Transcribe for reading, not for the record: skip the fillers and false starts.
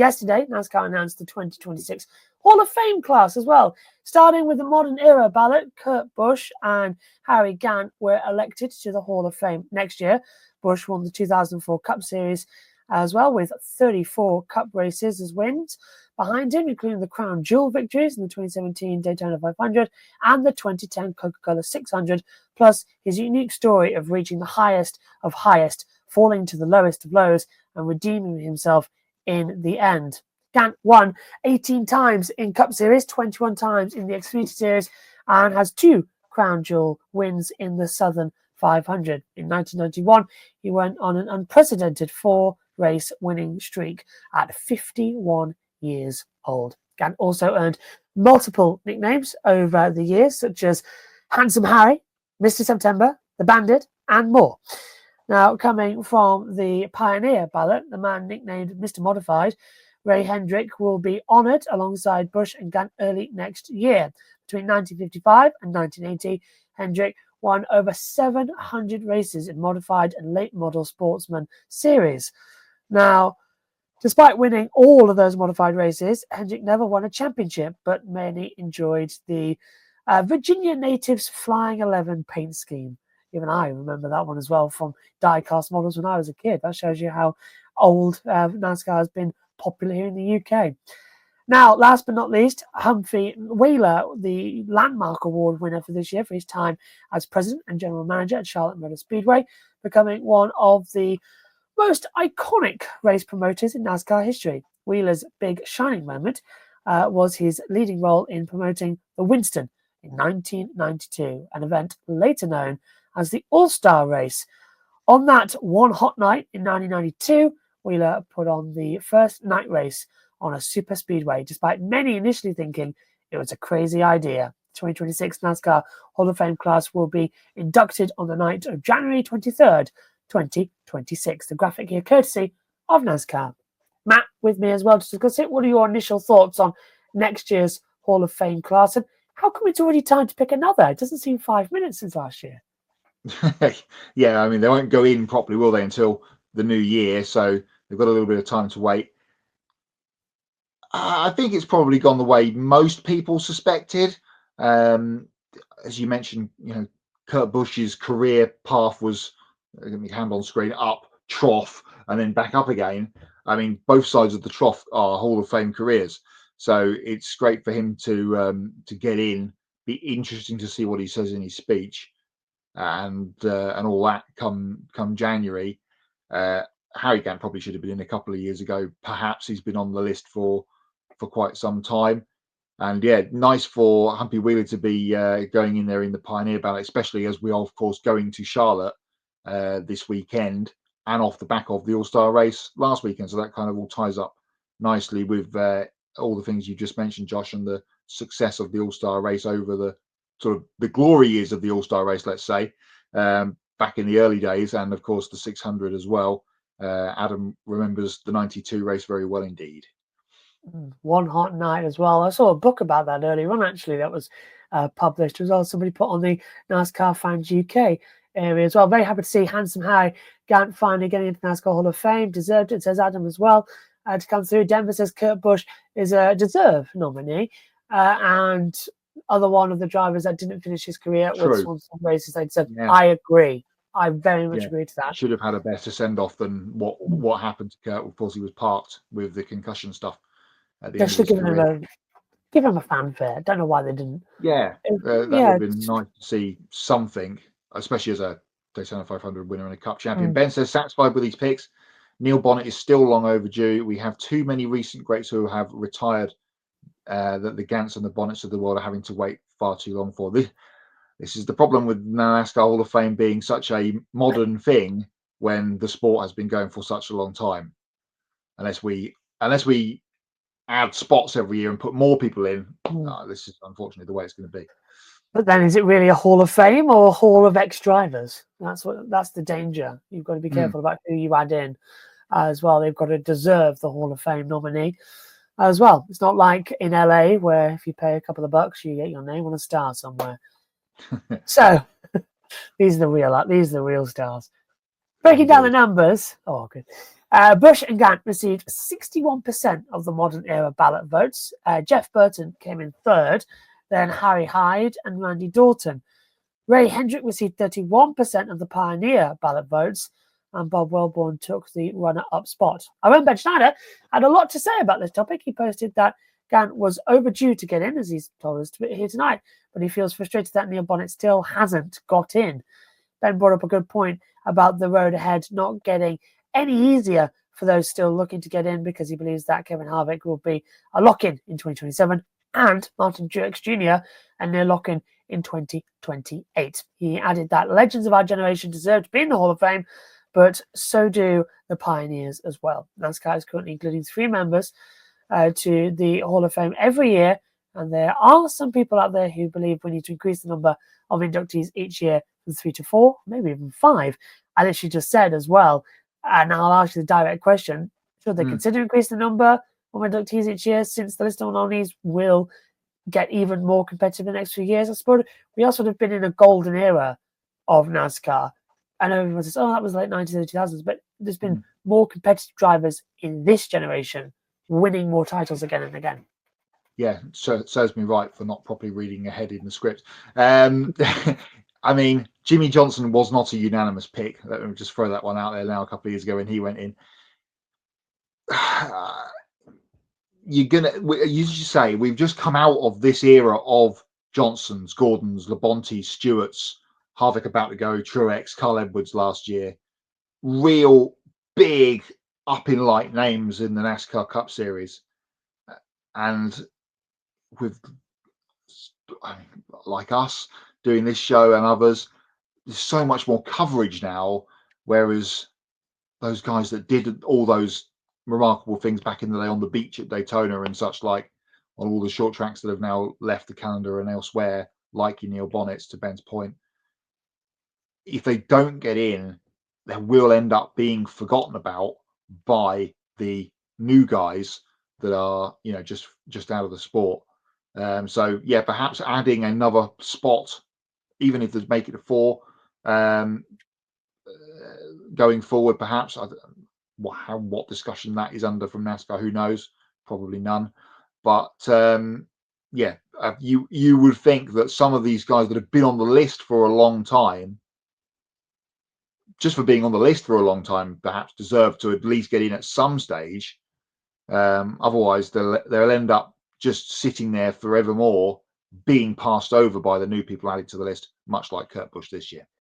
Yesterday, NASCAR announced the 2026 Hall of Fame class as well. Starting with the modern era ballot, Kurt Busch and Harry Gant were elected to the Hall of Fame next year. Busch won the 2004 Cup Series as well, with 34 Cup races as wins behind him, including the Crown Jewel victories in the 2017 Daytona 500 and the 2010 Coca-Cola 600, plus his unique story of reaching the highest of highest, falling to the lowest of lows, and redeeming himself in the end. Gant won 18 times in Cup Series, 21 times in the Xfinity Series, and has 2 Crown Jewel wins in the Southern 500. In 1991, he went on an unprecedented 4-race winning streak at 51 years old. Gant also earned multiple nicknames over the years, such as Handsome Harry, Mr. September, The Bandit, and more. Now, coming from the Pioneer ballot, the man nicknamed Mr. Modified, Ray Hendrick, will be honoured alongside Busch and Gant early next year. Between 1955 and 1980, Hendrick won over 700 races in modified and late model sportsman series. Now, despite winning all of those modified races, Hendrick never won a championship, but many enjoyed the Virginia Natives Flying 11 paint scheme. Even I remember that one as well from die-cast models when I was a kid. That shows you how old NASCAR has been popular here in the UK. Now, last but not least, Humphrey Wheeler, the Landmark Award winner for this year for his time as president and general manager at Charlotte Motor Speedway, becoming one of the most iconic race promoters in NASCAR history. Wheeler's big shining moment was his leading role in promoting the Winston in 1992, an event later known as the All-Star Race. On that one hot night in 1992, Wheeler put on the first night race on a super speedway, despite many initially thinking it was a crazy idea. 2026 NASCAR Hall of Fame class will be inducted on the night of January 23rd, 2026. The graphic here courtesy of NASCAR. Matt with me as well to discuss it. What are your initial thoughts on next year's Hall of Fame class, and how come it's already time to pick another? It doesn't seem 5 minutes since last year. Yeah, I mean, they won't go in properly, will they, until the new year, so they've got a little bit of time to wait. I think it's probably gone the way most people suspected. As you mentioned, Kurt Busch's career path was, hand on screen, up, trough, and then back up again. I mean, both sides of the trough are Hall of Fame careers, so it's great for him to get in. Be interesting to see what he says in his speech, and all that come January. Harry Gant probably should have been in a couple of years ago. Perhaps he's been on the list for quite some time. And yeah, nice for Humpy Wheeler to be going in there in the Pioneer ballot, especially as we are, of course, going to Charlotte this weekend and off the back of the All-Star race last weekend. So that kind of all ties up nicely with all the things you just mentioned, Josh, and the success of the All-Star race over the sort of the glory years of the All-Star race, let's say, back in the early days, and of course the 600 as well. Adam remembers the 92 race very well indeed. One hot night as well. I saw a book about that earlier on, actually, that was published as well. Somebody put on the NASCAR Fans UK area as well. Very happy to see Handsome Harry Gant finally getting into NASCAR Hall of Fame. Deserved it, says Adam as well, to come through. Denver says Kurt Busch is a deserved nominee. And other one of the drivers that didn't finish his career with Swanson races, they said, yeah. I agree. I very much agree to that. Should have had a better send-off than what happened to Kurt. Of course, he was parked with the concussion stuff at the end of his career. Give him a fanfare. Don't know why they didn't. Yeah, that would have been nice to see something, especially as a Daytona 500 winner and a Cup champion. Ben says, satisfied with these picks. Neil Bonnet is still long overdue. We have too many recent greats who have retired that the Gants and the Bonnets of the world are having to wait far too long for. This is the problem with NASCAR Hall of Fame being such a modern thing when the sport has been going for such a long time. Unless we add spots every year and put more people in, this is unfortunately the way it's going to be. But then, is it really a Hall of Fame or a Hall of ex-drivers? That's the danger. You've got to be careful about who you add in as well. They've got to deserve the Hall of Fame nominee as well. It's not like in LA where if you pay a couple of bucks, you get your name on a star somewhere. So these are the real stars. Breaking down the numbers. Oh, good. Busch and Gant received 61% of the modern era ballot votes. Jeff Burton came in third, then Harry Hyde and Randy Dalton. Ray Hendrick received 31% of the pioneer ballot votes, and Bob Wellborn took the runner-up spot. Our own Ben Schneider had a lot to say about this topic. He posted that Gant was overdue to get in, as he's told us here tonight, but he feels frustrated that Neil Bonnet still hasn't got in. Ben brought up a good point about the road ahead not getting any easier for those still looking to get in, because he believes that Kevin Harvick will be a lock-in in 2027 and Martin Truex Jr. and near lock-in in 2028. He added that legends of our generation deserve to be in the Hall of Fame, but so do the pioneers as well. NASCAR is currently including 3 members to the Hall of Fame every year, and there are some people out there who believe we need to increase the number of inductees each year from 3 to 4, maybe even 5. And as she just said as well, and I'll ask you the direct question, should they consider increasing the number of inductees each year, since the list of nominees will get even more competitive in the next few years? I suppose we also have been in a golden era of NASCAR. I know everyone says, oh, that was late 90s, early 2000s, but there's been more competitive drivers in this generation winning more titles again and again. Yeah, so serves me right for not properly reading ahead in the script. I mean, Jimmy Johnson was not a unanimous pick. Let me just throw that one out there now. A couple of years ago when he went in, you say we've just come out of this era of Johnsons, Gordons, Labontes, Stewarts, Harvick about to go, Truex, Carl Edwards last year. Real big up in light names in the NASCAR Cup Series, and with like us doing this show and others, there's so much more coverage now, whereas those guys that did all those remarkable things back in the day on the beach at Daytona and such, like on all the short tracks that have now left the calendar and elsewhere, like your Neil Bonnets, to Ben's point, if they don't get in, they will end up being forgotten about by the new guys that are, you know, just out of the sport. So yeah, perhaps adding another spot, even if they make it a 4, going forward, perhaps. What discussion that is under from NASCAR, who knows? Probably none. But yeah, you would think that some of these guys that have been on the list for a long time, just for being on the list for a long time, perhaps deserve to at least get in at some stage. Otherwise, they'll end up just sitting there forevermore, being passed over by the new people added to the list, much like Kurt Busch this year.